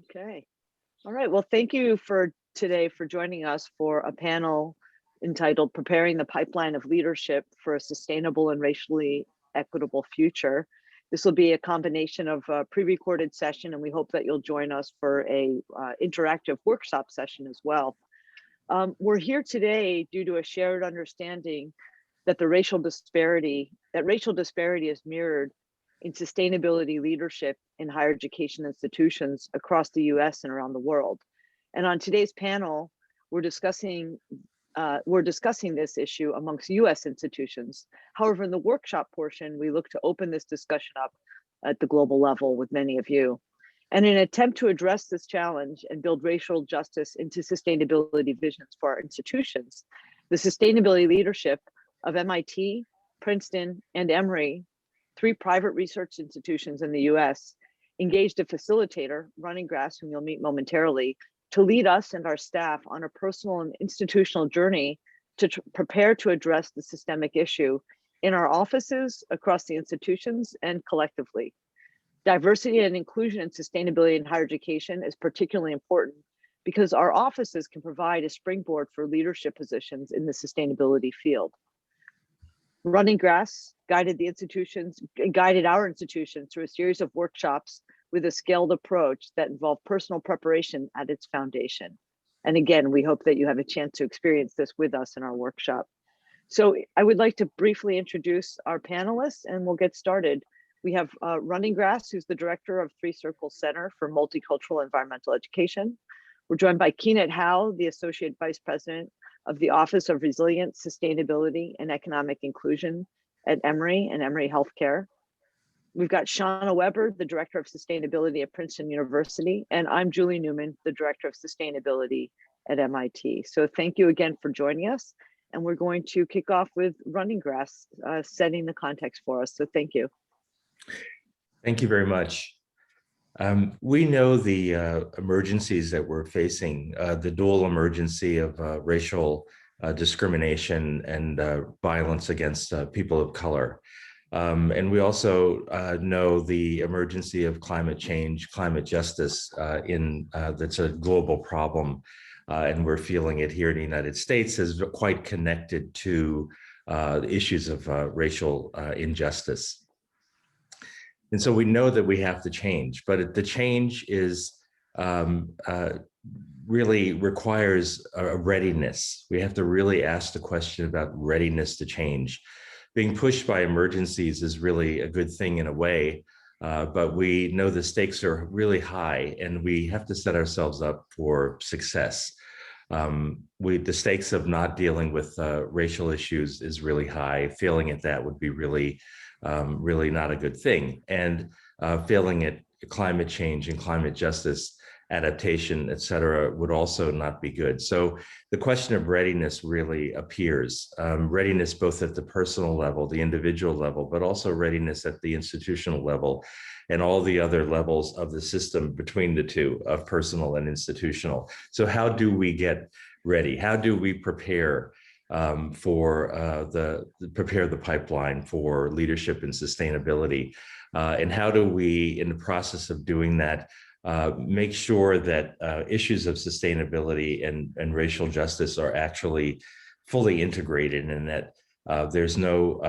Okay. All right. Well, thank you for today for joining us for a panel entitled Preparing the Pipeline of Leadership for a Sustainable and Racially Equitable Future. This will be a combination of a pre-recorded session, and we hope that you'll join us for a interactive workshop session as well. We're here today due to a shared understanding that racial disparity is mirrored in sustainability leadership in higher education institutions across the US and around the world. And on today's panel, we're discussing this issue amongst US institutions. However, in the workshop portion, we look to open this discussion up at the global level with many of you. And in an attempt to address this challenge and build racial justice into sustainability visions for our institutions, the sustainability leadership of MIT, Princeton, and Emory, 3 private research institutions in the US, engaged a facilitator, Running Grass, whom you'll meet momentarily, to lead us and our staff on a personal and institutional journey to prepare to address the systemic issue in our offices, across the institutions, and collectively. Diversity and inclusion in sustainability in higher education is particularly important because our offices can provide a springboard for leadership positions in the sustainability field. Running Grass guided our institutions through a series of workshops with a scaled approach that involved personal preparation at its foundation. And again, we hope that you have a chance to experience this with us in our workshop. So I would like to briefly introduce our panelists and we'll get started. We have Running Grass, who's the director of Three Circles Center for Multicultural Environmental Education. We're joined by Keenat Howe, the Associate Vice President of the Office of Resilience, Sustainability, and Economic Inclusion at Emory and Emory Healthcare. We've got Shauna Weber, the Director of Sustainability at Princeton University, and I'm Julie Newman, the Director of Sustainability at MIT. So thank you again for joining us. And we're going to kick off with Running Grass, setting the context for us. So thank you. Thank you very much. We know the emergencies that we're facing, the dual emergency of racial discrimination and violence against people of color. And we also know the emergency of climate change, climate justice that's a global problem. And we're feeling it here in the United States as quite connected to issues of racial injustice. And so we know that we have to change, but the change is really requires a readiness. We have to really ask the question about readiness to change. Being pushed by emergencies is really a good thing in a way, but we know the stakes are really high and we have to set ourselves up for success. The stakes of not dealing with racial issues is really high. Failing at that would be really not a good thing. And failing at climate change and climate justice, adaptation, et cetera, would also not be good. So the question of readiness really appears. Readiness both at the personal level, the individual level, but also readiness at the institutional level and all the other levels of the system between the two, of personal and institutional. So how do we get ready? How do we prepare prepare the pipeline for leadership and sustainability? And how do we, in the process of doing that, make sure that issues of sustainability and racial justice are actually fully integrated and that there's no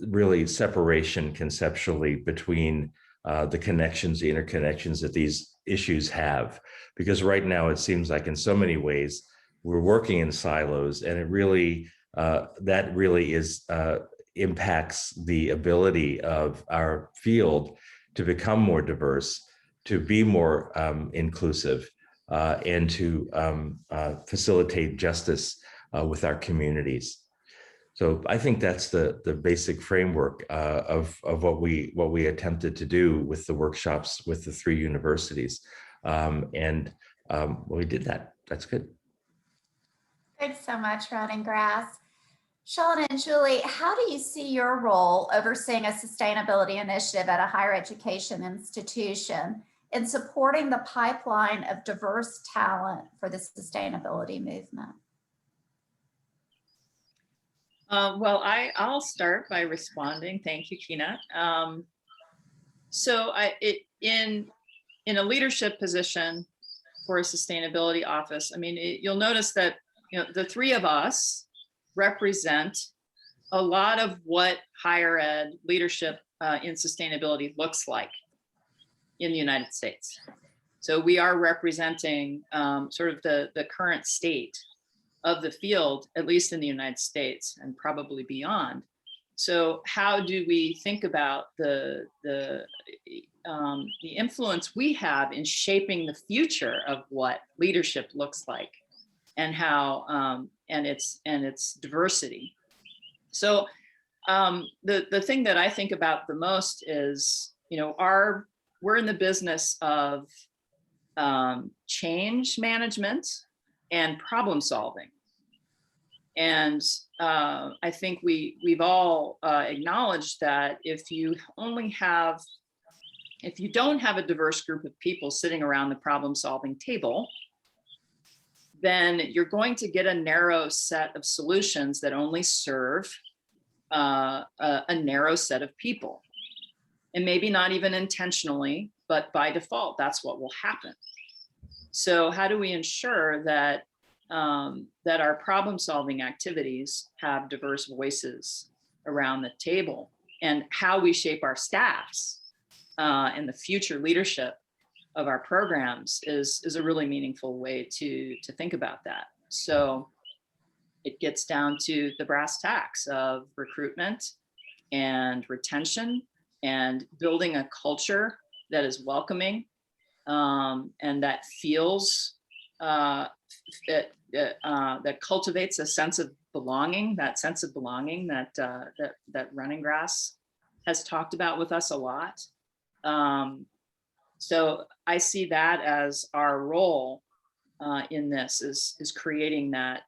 really separation conceptually between the connections, the interconnections that these issues have? Because right now it seems like in so many ways, we're working in silos, and it really impacts the ability of our field to become more diverse, to be more inclusive, and to facilitate justice with our communities. So I think that's the basic framework of what we attempted to do with the workshops with the 3 universities, and we did that. That's good. Thanks so much, Running Grass. Shauna and Julie, how do you see your role overseeing a sustainability initiative at a higher education institution in supporting the pipeline of diverse talent for the sustainability movement? Well, I'll start by responding. Thank you, Keenat. So in in a leadership position for a sustainability office, I mean, you'll notice that, you know, the three of us represent a lot of what higher ed leadership in sustainability looks like in the United States. So we are representing sort of the current state of the field, at least in the United States and probably beyond. So how do we think about the influence we have in shaping the future of what leadership looks like, and how and its diversity? So the thing that I think about the most is, you know, we're in the business of change management and problem solving. And I think we've all acknowledged that if you don't have a diverse group of people sitting around the problem solving table, then you're going to get a narrow set of solutions that only serve a narrow set of people. And maybe not even intentionally, but by default, that's what will happen. So how do we ensure that that our problem-solving activities have diverse voices around the table, and how we shape our staffs and the future leadership of our programs is a really meaningful way to think about that. So it gets down to the brass tacks of recruitment and retention and building a culture that is welcoming and that feels that cultivates a sense of belonging, that Running Grass has talked about with us a lot. So I see that as our role in this is creating that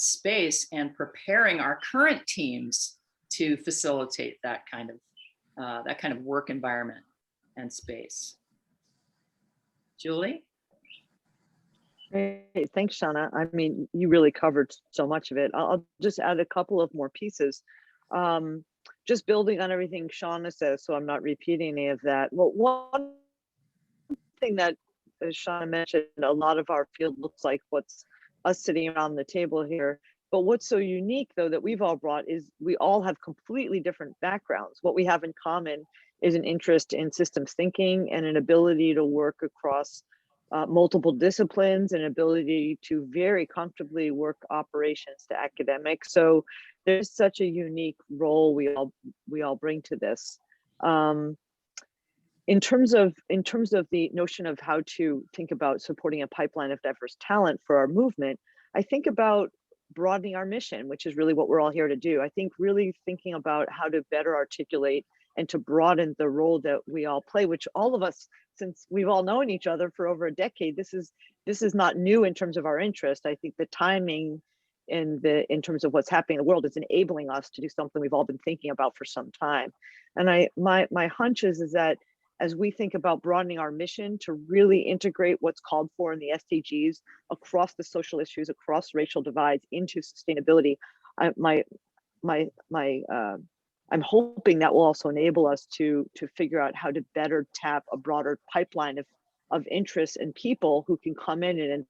space and preparing our current teams to facilitate that kind of work environment and space. Julie? Great, thanks, Shauna. I mean, you really covered so much of it. I'll just add a couple of more pieces. Just building on everything Shauna says, so I'm not repeating any of that. Well, one thing that, as Shauna mentioned, a lot of our field looks like what's us sitting around the table here. But what's so unique, though, that we've all brought is we all have completely different backgrounds. What we have in common is an interest in systems thinking and an ability to work across multiple disciplines, and ability to very comfortably work operations to academics. So there's such a unique role we all bring to this. In terms of the notion of how to think about supporting a pipeline of diverse talent for our movement, I think about broadening our mission, which is really what we're all here to do. I think really thinking about how to better articulate and to broaden the role that we all play, which all of us, since we've all known each other for over a decade, this is not new in terms of our interest. I think the timing in terms of what's happening in the world is enabling us to do something we've all been thinking about for some time. And my hunch is that as we think about broadening our mission to really integrate what's called for in the SDGs across the social issues, across racial divides into sustainability, I'm hoping that will also enable us to figure out how to better tap a broader pipeline of interests and people who can come in and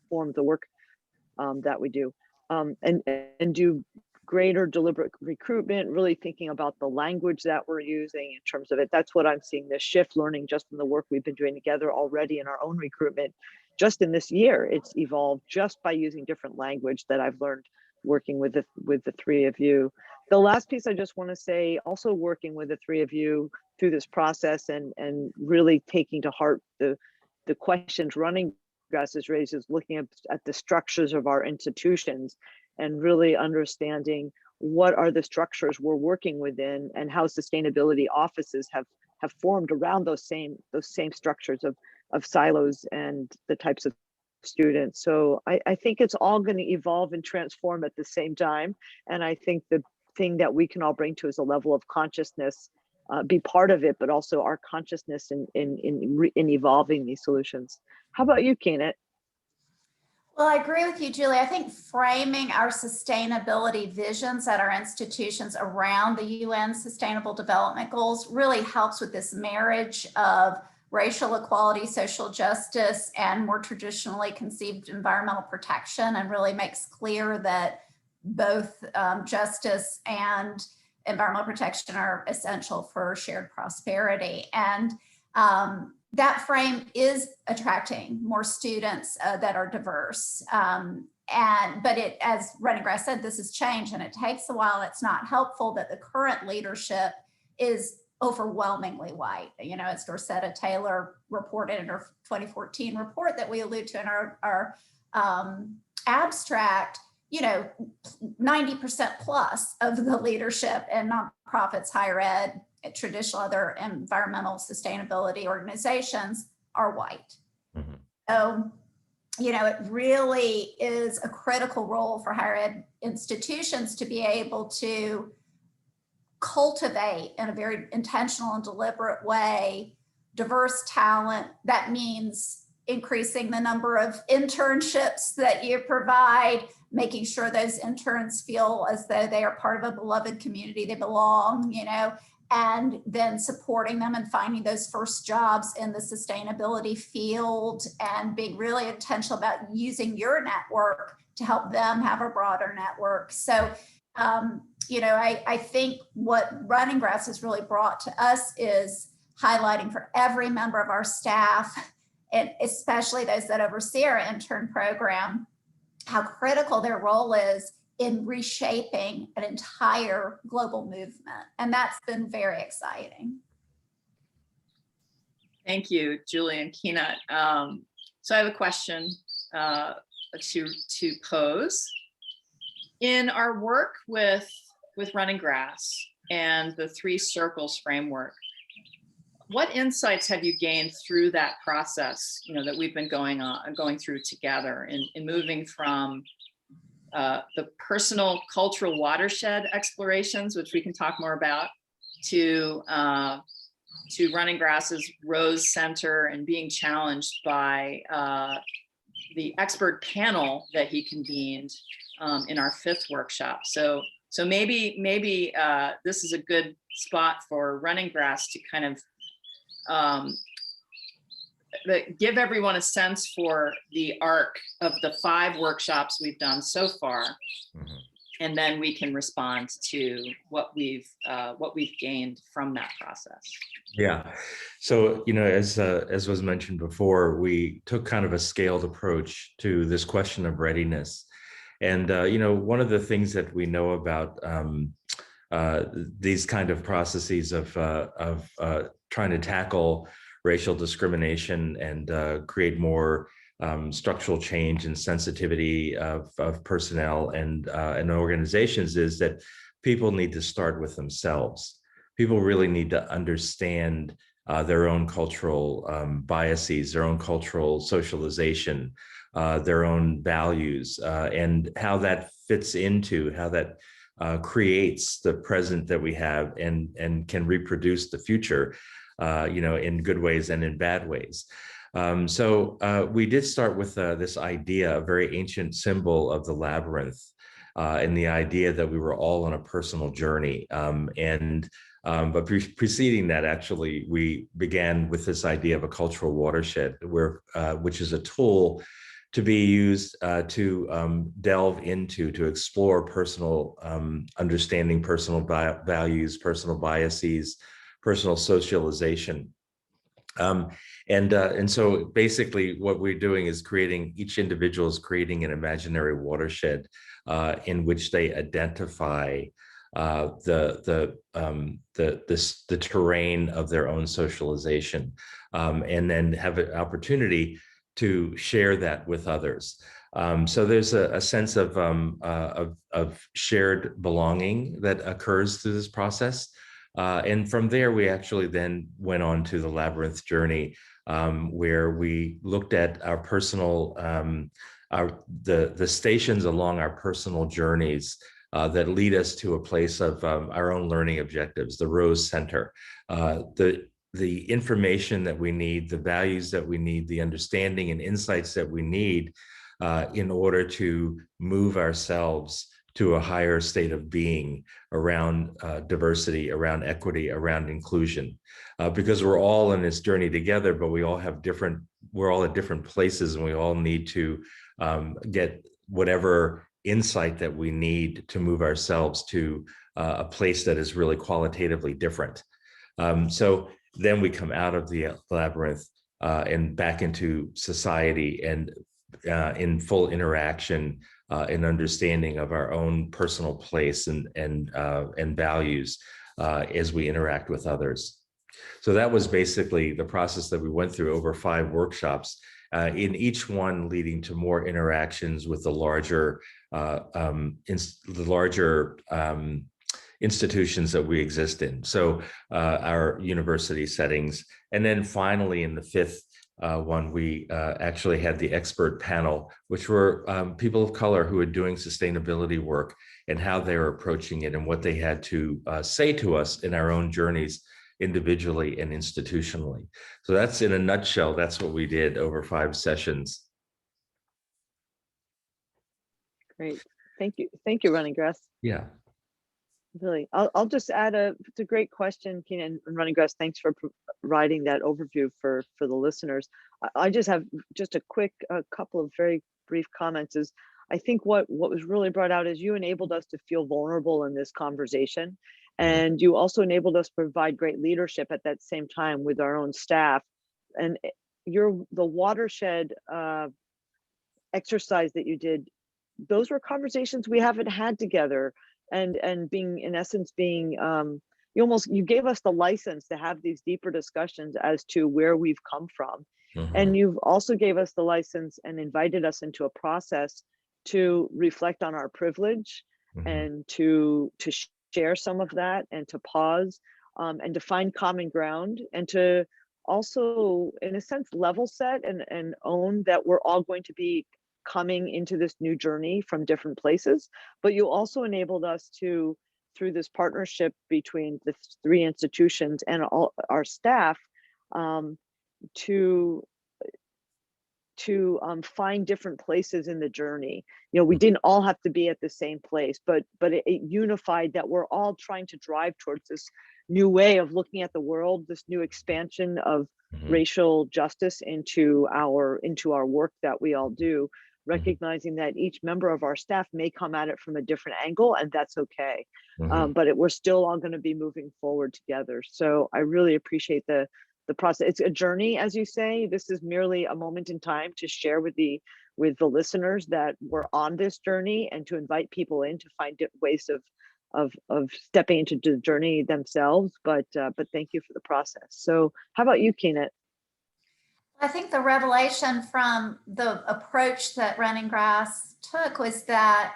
inform the work that we do, and do greater deliberate recruitment, really thinking about the language that we're using in terms of it. That's what I'm seeing, this shift, learning just from the work we've been doing together already in our own recruitment. Just in this year, it's evolved just by using different language that I've learned working with the three of you. The last piece I just want to say, also working with the three of you through this process and really taking to heart the questions Running Grass has raised, is looking at the structures of our institutions and really understanding what are the structures we're working within and how sustainability offices have formed around those same structures of silos and the types of students. So I think it's all going to evolve and transform at the same time. And I think the thing that we can all bring to is a level of consciousness, be part of it, but also our consciousness in evolving these solutions. How about you, Keenan? Well, I agree with you, Julie. I think framing our sustainability visions at our institutions around the UN Sustainable Development Goals really helps with this marriage of racial equality, social justice, and more traditionally conceived environmental protection, and really makes clear that both justice and environmental protection are essential for shared prosperity. And that frame is attracting more students that are diverse. But it, as Running Grass said, this has changed and it takes a while. It's not helpful that the current leadership is overwhelmingly white. You know, as Dorceta Taylor reported in her 2014 report that we allude to in our abstract, you know, 90% plus of the leadership in nonprofits, higher ed, traditional other environmental sustainability organizations are white. Mm-hmm. So, you know, it really is a critical role for higher ed institutions to be able to cultivate in a very intentional and deliberate way diverse talent. That means increasing the number of internships that you provide, making sure those interns feel as though they are part of a beloved community, they belong, you know, and then supporting them and finding those first jobs in the sustainability field and being really intentional about using your network to help them have a broader network. So, you know, I think what Running Grass has really brought to us is highlighting for every member of our staff, and especially those that oversee our intern program, how critical their role is in reshaping an entire global movement. And that's been very exciting. Thank you, Julie and Keenat. So I have a question to pose. In our work with Running Grass and the 3 circles framework, what insights have you gained through that process, you know, that we've been going through together in moving from the personal cultural watershed explorations, which we can talk more about, to Running Grass's Rose Center and being challenged by the expert panel that he convened in our 5th workshop. So maybe this is a good spot for Running Grass to kind of give everyone a sense for the arc of the 5 workshops we've done so far, mm-hmm. and then we can respond to what we've gained from that process. Yeah. So, you know, as was mentioned before, we took kind of a scaled approach to this question of readiness. And, you know, one of the things that we know about these kind of processes of trying to tackle racial discrimination and create more structural change and sensitivity of personnel and organizations is that people need to start with themselves. People really need to understand their own cultural biases, their own cultural socialization, their own values, and how that fits into, how that creates the present that we have and can reproduce the future, you know, in good ways and in bad ways. So we did start with this idea, a very ancient symbol of the labyrinth, and the idea that we were all on a personal journey. But preceding that, actually, we began with this idea of a cultural watershed, which is a tool to be used to delve into, to explore personal understanding, personal values, personal biases, personal socialization. And so basically what we're doing is each individual is creating an imaginary watershed in which they identify the terrain of their own socialization, and then have an opportunity to share that with others. So there's a sense of shared belonging that occurs through this process. And from there, we actually then went on to the labyrinth journey, where we looked at our personal, the stations along our personal journeys that lead us to a place of our own learning objectives, the Rose Center, the information that we need, the values that we need, the understanding and insights that we need in order to move ourselves to a higher state of being around diversity, around equity, around inclusion, because we're all in this journey together, but we're all at different places, and we all need to get whatever insight that we need to move ourselves to a place that is really qualitatively different. So then we come out of the labyrinth and back into society, and in full interaction and understanding of our own personal place and values as we interact with others. So that was basically the process that we went through over 5 workshops, in each one leading to more interactions with the larger institutions that we exist in. So our university settings. And then finally, in the 5th one, we actually had the expert panel, which were people of color who were doing sustainability work and how they were approaching it and what they had to say to us in our own journeys, individually and institutionally. So that's, in a nutshell, that's what we did over 5 sessions. Great. Thank you, Running Grass. Yeah. Really, I'll just add it's a great question, Keenan and Running Grass. Thanks for providing that overview for the listeners. I just have just a couple of very brief comments. Is I think what was really brought out is you enabled us to feel vulnerable in this conversation, and you also enabled us to provide great leadership at that same time with our own staff. And the watershed exercise that you did, those were conversations we haven't had together. And being, in essence, you gave us the license to have these deeper discussions as to where we've come from. And you've also gave us the license and invited us into a process to reflect on our privilege and to share some of that, and to pause and to find common ground, and to also, in a sense, level set and own that we're all going to be coming into this new journey from different places. But you also enabled us to, through this partnership between the 3 institutions and all our staff, to find different places in the journey. We didn't all have to be at the same place, but it unified that we're all trying to drive towards this new way of looking at the world, this new expansion of racial justice into our work that we all do, recognizing that each member of our staff may come at it from a different angle, and that's okay. But we're still all going to be moving forward together. So I really appreciate the process. It's a journey, as you say. This is merely a moment in time to share with the listeners that we're on this journey, and to invite people in to find ways of stepping into the journey themselves. But thank you for the process. So how about you, Keenan? I think the revelation from the approach that Running Grass took was that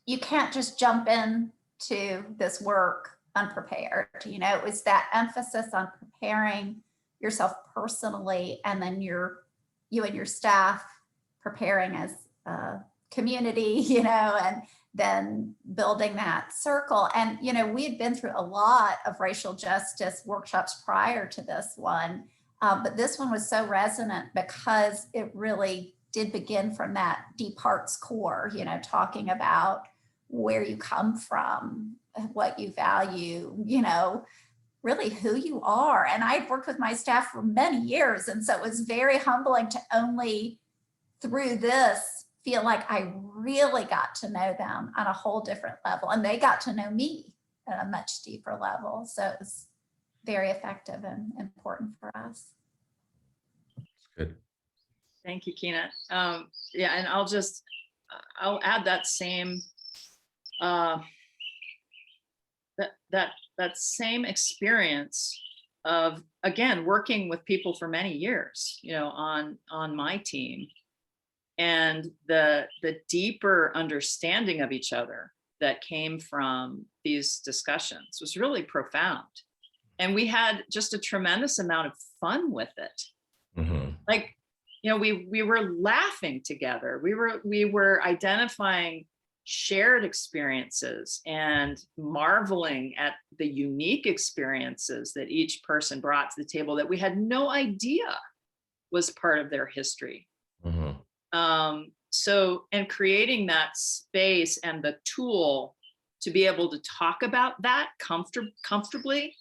you can't just jump into this work unprepared. It was that emphasis on preparing yourself personally, and then you and your staff preparing as a community, and then building that circle. And, we had been through a lot of racial justice workshops prior to this one. But this one was so resonant because it really did begin from that deep heart's core, talking about where you come from, what you value, really who you are. And I'd worked with my staff for many years. And so it was very humbling to only through this feel like I really got to know them on a whole different level. And they got to know me at a much deeper level. So it was very effective and important for us. Good. Thank you, Keenan. Yeah, and I'll add that same that same experience of, again, working with people for many years, on my team, and the deeper understanding of each other that came from these discussions was really profound. And we had just a tremendous amount of fun with it. Like, we were laughing together. We were identifying shared experiences and marveling at the unique experiences that each person brought to the table that we had no idea was part of their history. and creating that space and the tool to be able to talk about that comfortably,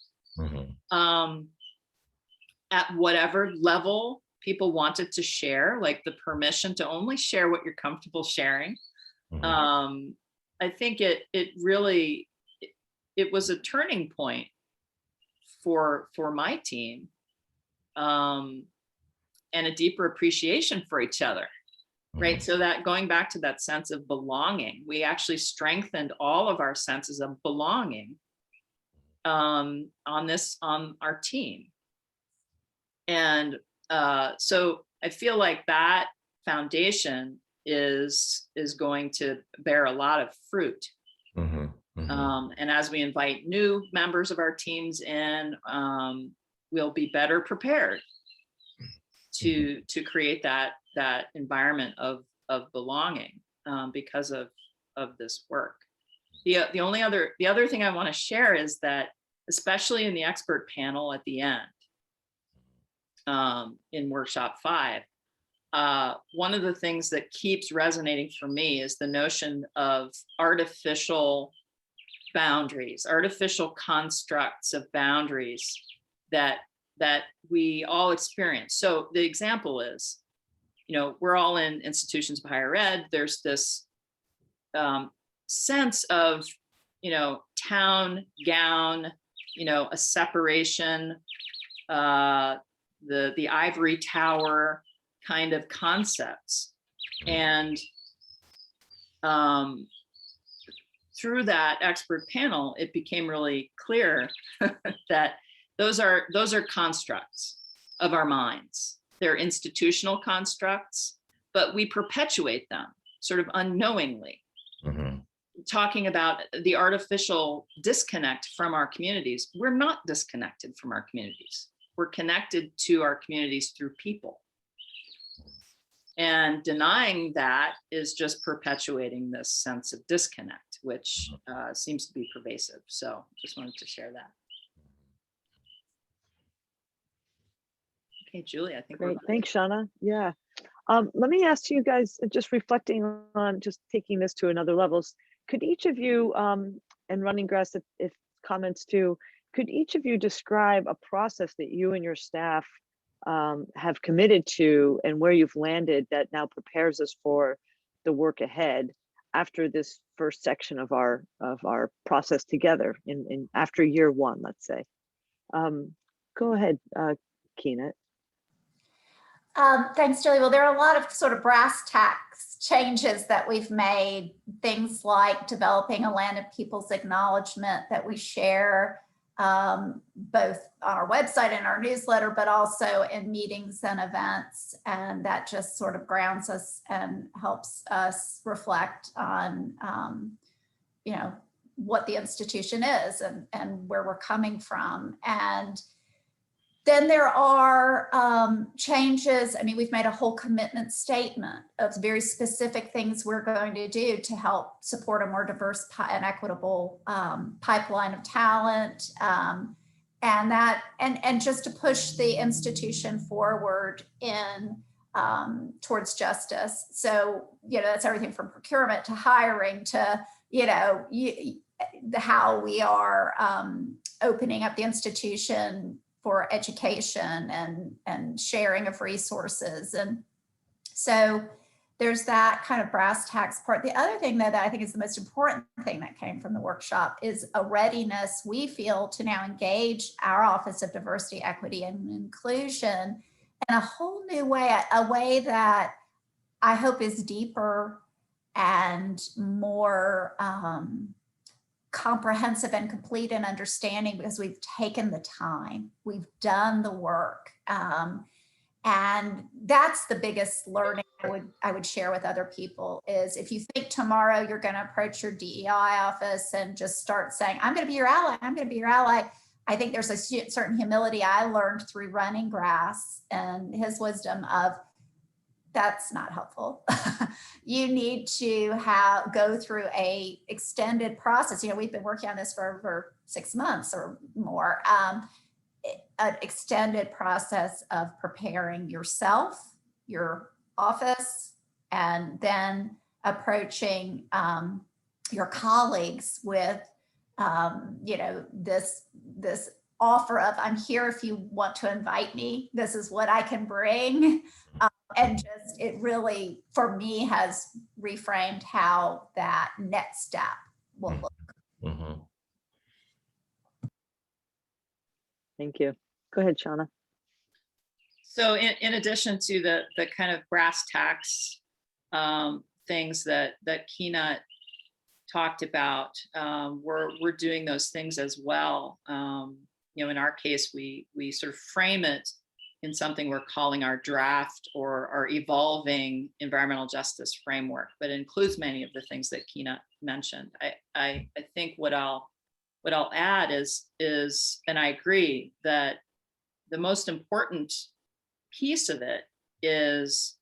at whatever level people wanted to share, like the permission to only share what you're comfortable sharing. I think it really, it was a turning point for my team, and a deeper appreciation for each other, right? So that going back to that sense of belonging, we actually strengthened all of our senses of belonging on our team. And so I feel like that foundation is going to bear a lot of fruit. And as we invite new members of our teams in, we'll be better prepared to create that environment of belonging, because of this work. The other thing I want to share is that, especially in the expert panel at the end, in workshop 5, one of the things that keeps resonating for me is the notion of artificial boundaries, artificial constructs of boundaries that we all experience. So the example is, we're all in institutions of higher ed. There's this sense of, town, gown, a separation, the ivory tower kind of concepts. And through that expert panel, it became really clear that those are constructs of our minds. They're institutional constructs, but we perpetuate them sort of unknowingly. Talking about the artificial disconnect from our communities, we're not disconnected from our communities. We're connected to our communities through people. And denying that is just perpetuating this sense of disconnect, which seems to be pervasive. So just wanted to share that. Okay, Julie, I think Great. we're Thanks, Shauna. Yeah. Let me ask you guys, just reflecting on just taking this to another levels, could each of you, and Running Grass, if comments too, could each of you describe a process that you and your staff have committed to, and where you've landed that now prepares us for the work ahead after this first section of our process together in after year 1, let's say. Go ahead, Keenan. Thanks, Julie. Well, there are a lot of sort of brass tacks changes that we've made, things like developing a land of people's acknowledgement that we share both on our website and our newsletter, but also in meetings and events. And that just sort of grounds us and helps us reflect on, what the institution is and where we're coming from. And then there are changes. I mean, we've made a whole commitment statement of very specific things we're going to do to help support a more diverse and equitable pipeline of talent, and just to push the institution forward in towards justice. So, that's everything from procurement to hiring to, how we are opening up the institution for education and sharing of resources. And so there's that kind of brass tacks part. The other thing that I think is the most important thing that came from the workshop is a readiness we feel to now engage our Office of Diversity, Equity, and Inclusion in a whole new way, a way that I hope is deeper and more comprehensive and complete in understanding, because we've taken the time, we've done the work. And that's the biggest learning I would share with other people is, if you think tomorrow you're going to approach your DEI office and just start saying, I'm going to be your ally, I'm going to be your ally. I think there's a certain humility I learned through Running Grass and his wisdom of, that's not helpful. You need to go through a extended process. We've been working on this for over 6 months or more, an extended process of preparing yourself, your office, and then approaching your colleagues with, this offer of, I'm here if you want to invite me, this is what I can bring. And just, it really, for me, has reframed how that next step will look. Mm-hmm. Thank you. Go ahead, Shauna. So in addition to the kind of brass tacks things that Keenan talked about, we're doing those things as well. In our case, we sort of frame it in something we're calling our draft or our evolving environmental justice framework, but it includes many of the things that Keenan mentioned. I think what I'll add is, and I agree that the most important piece of it is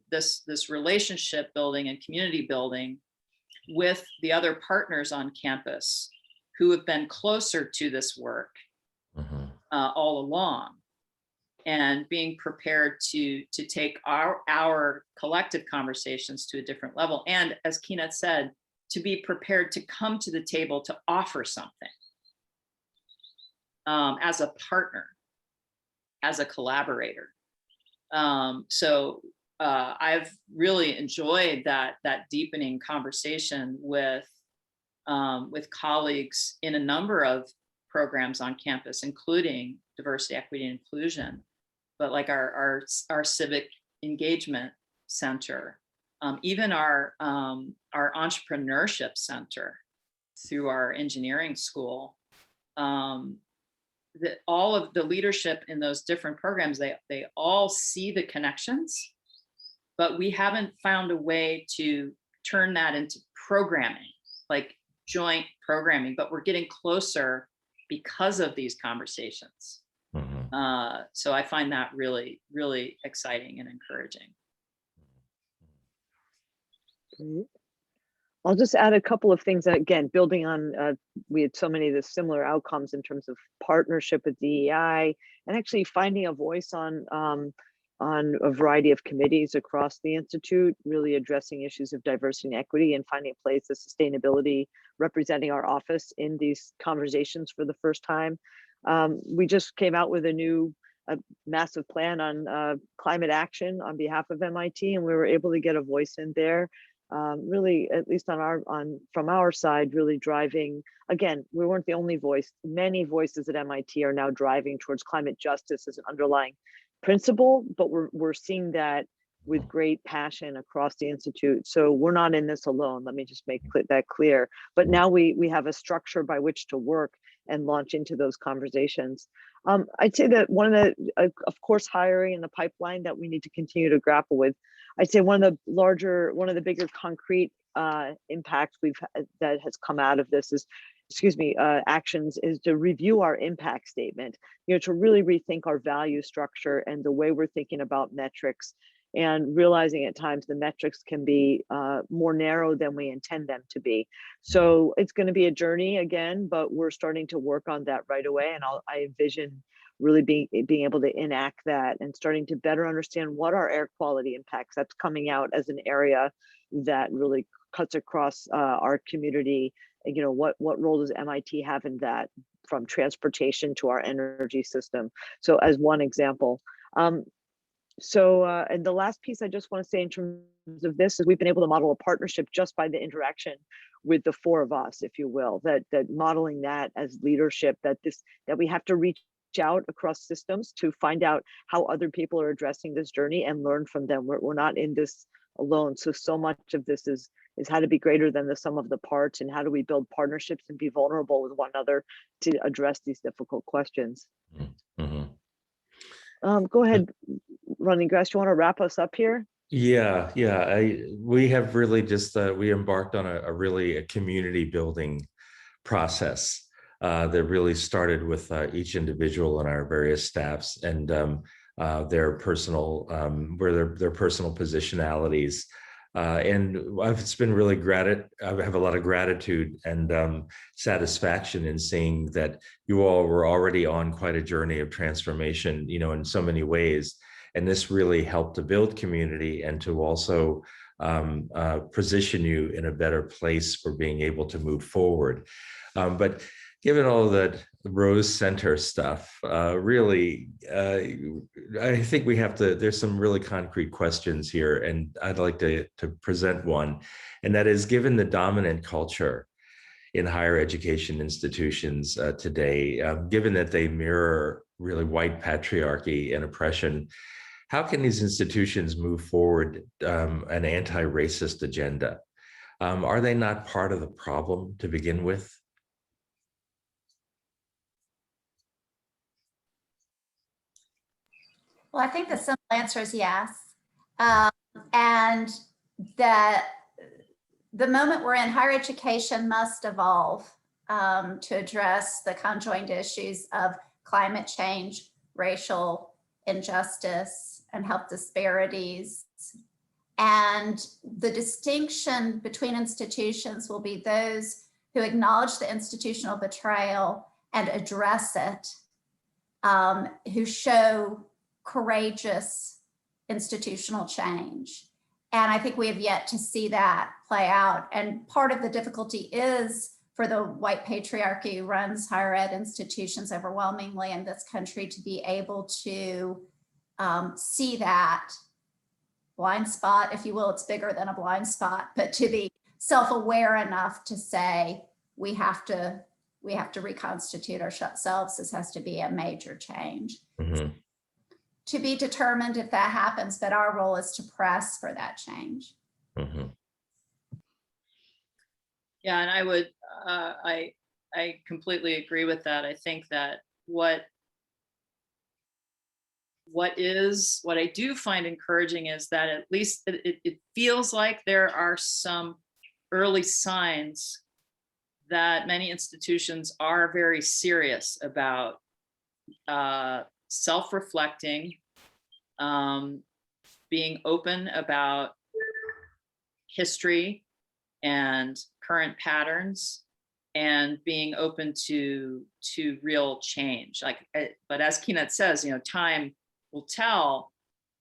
this relationship building and community building with the other partners on campus who have been closer to this work all along, and being prepared to take our collective conversations to a different level. And as Keenan said, to be prepared to come to the table to offer something as a partner, as a collaborator. So I've really enjoyed that deepening conversation with colleagues in a number of programs on campus, including diversity, equity, and inclusion, but like our civic engagement center, even our entrepreneurship center through our engineering school. All of the leadership in those different programs, they all see the connections, but we haven't found a way to turn that into programming, like joint programming, but we're getting closer because of these conversations. So I find that really, really exciting and encouraging. Great. I'll just add a couple of things that, again, building on, we had so many of the similar outcomes in terms of partnership with DEI and actually finding a voice on a variety of committees across the Institute, really addressing issues of diversity and equity and finding a place of sustainability, representing our office in these conversations for the first time. We just came out with a massive plan on climate action on behalf of MIT, and we were able to get a voice in there. Really, at least from our side, really driving. Again, we weren't the only voice. Many voices at MIT are now driving towards climate justice as an underlying principle, but we're seeing that with great passion across the Institute. So we're not in this alone. Let me just make that clear. But now we have a structure by which to work and launch into those conversations. I'd say that one of the, of course, hiring in the pipeline that we need to continue to grapple with. I'd say one of the bigger concrete impacts that has come out of this is, actions is to review our impact statement, to really rethink our value structure and the way we're thinking about metrics, and realizing at times the metrics can be more narrow than we intend them to be. So it's going to be a journey again, but we're starting to work on that right away. And I envision really being able to enact that and starting to better understand what are air quality impacts. That's coming out as an area that really cuts across our community. What role does MIT have in that, from transportation to our energy system? So as one example. And the last piece I just want to say in terms of this is we've been able to model a partnership just by the interaction with the four of us, if you will, that modeling that as leadership, that we have to reach out across systems to find out how other people are addressing this journey and learn from them. We're not in this alone. So much of this is how to be greater than the sum of the parts, and how do we build partnerships and be vulnerable with one another to address these difficult questions. Go ahead, Running Grass. You want to wrap us up here? Yeah. We have really just we embarked on a community building process that really started with each individual and our various staffs and their personal their personal positionalities. And it's been really I have a lot of gratitude and satisfaction in seeing that you all were already on quite a journey of transformation, in so many ways. And this really helped to build community and to also position you in a better place for being able to move forward. But given all that Rose Center stuff, really, I think we have to, there's some really concrete questions here, and I'd like to present one. And that is, given the dominant culture in higher education institutions today, given that they mirror really white patriarchy and oppression, how can these institutions move forward an anti-racist agenda? Are they not part of the problem to begin with? Well, I think the simple answer is yes. And that the moment we're in, higher education must evolve to address the conjoined issues of climate change, racial injustice, and health disparities. And the distinction between institutions will be those who acknowledge the institutional betrayal and address it, who show courageous institutional change. And I think we have yet to see that play out. And part of the difficulty is for the white patriarchy who runs higher ed institutions overwhelmingly in this country to be able to see that blind spot, if you will. It's bigger than a blind spot, but to be self-aware enough to say, we have to reconstitute ourselves. This has to be a major change. Mm-hmm. To be determined if that happens, but our role is to press for that change. Mm-hmm. Yeah, and I would, I completely agree with that. I think that what I do find encouraging is that at least it feels like there are some early signs that many institutions are very serious about self-reflecting, being open about history and current patterns, and being open to real change. But as Keenan says, time will tell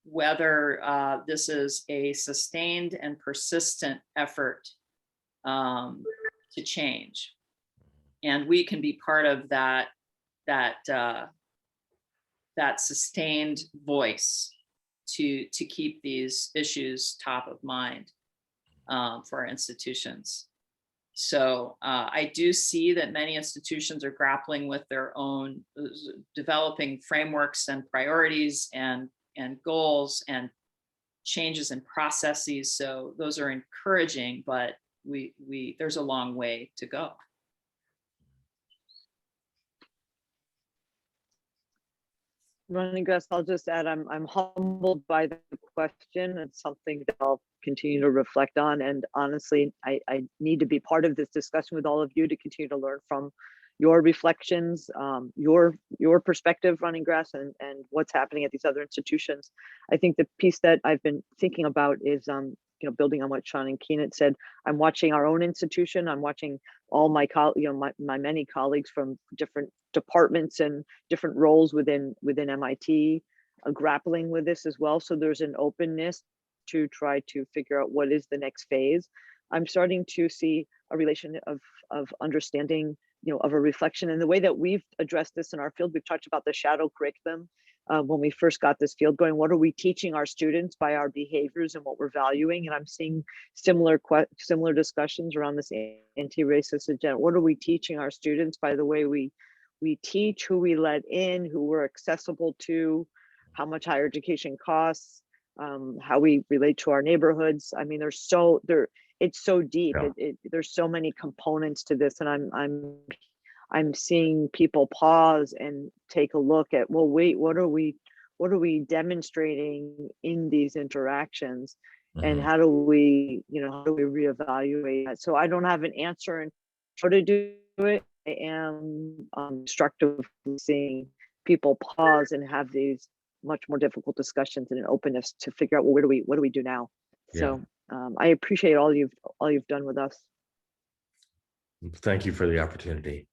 whether this is a sustained and persistent effort to change, and we can be part of that sustained voice to keep these issues top of mind for our institutions. So I do see that many institutions are grappling with their own, developing frameworks and priorities and goals and changes in processes. So those are encouraging, but there's a long way to go. Running Gus, I'll just add, I'm humbled by the question. It's something that I'll continue to reflect on. And honestly, I need to be part of this discussion with all of you to continue to learn from your reflections, your perspective, Running Grass, and what's happening at these other institutions. I think the piece that I've been thinking about is, building on what Sean and Keenan said. I'm watching our own institution. I'm watching all my my many colleagues from different departments and different roles within MIT grappling with this as well. So there's an openness to try to figure out what is the next phase. I'm starting to see a relation of understanding, of a reflection. And the way that we've addressed this in our field, we've talked about the shadow curriculum. When we first got this field going, what are we teaching our students by our behaviors and what we're valuing? And I'm seeing similar discussions around this anti-racist agenda. What are we teaching our students by the way we teach, who we let in, who we're accessible to, how much higher education costs, how we relate to our neighborhoods. I mean, it's so deep. Yeah. There's so many components to this, and I'm seeing people pause and take a look at, well, wait, what are we demonstrating in these interactions, and how do we reevaluate that? So I don't have an answer and how to do it. I am instructive seeing people pause and have these much more difficult discussions and an openness to figure out, well, what do we do now? Yeah. So I appreciate all you've done with us. Thank you for the opportunity.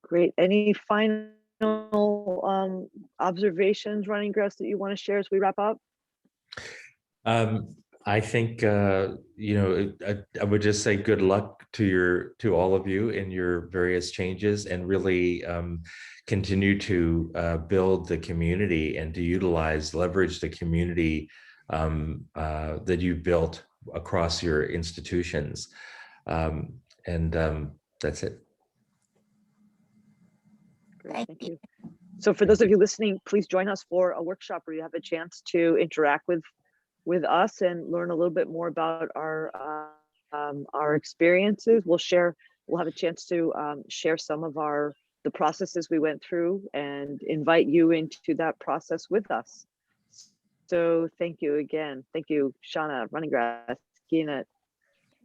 Great. Any final observations, running grass, that you want to share as we wrap up? I think I would just say good luck to all of you in your various changes, and really continue to build the community and to leverage the community that you've built across your institutions. That's it. Great, thank you. So for those of you listening, please join us for a workshop where you have a chance to interact with us and learn a little bit more about our experiences. We'll have a chance to share some of the processes we went through and invite you into that process with us. So thank you again. Thank you, Shauna, Running Grass, Keenet.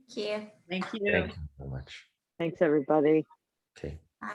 Thank you. Thank you. Thank you so much. Thanks, everybody. Okay. Bye.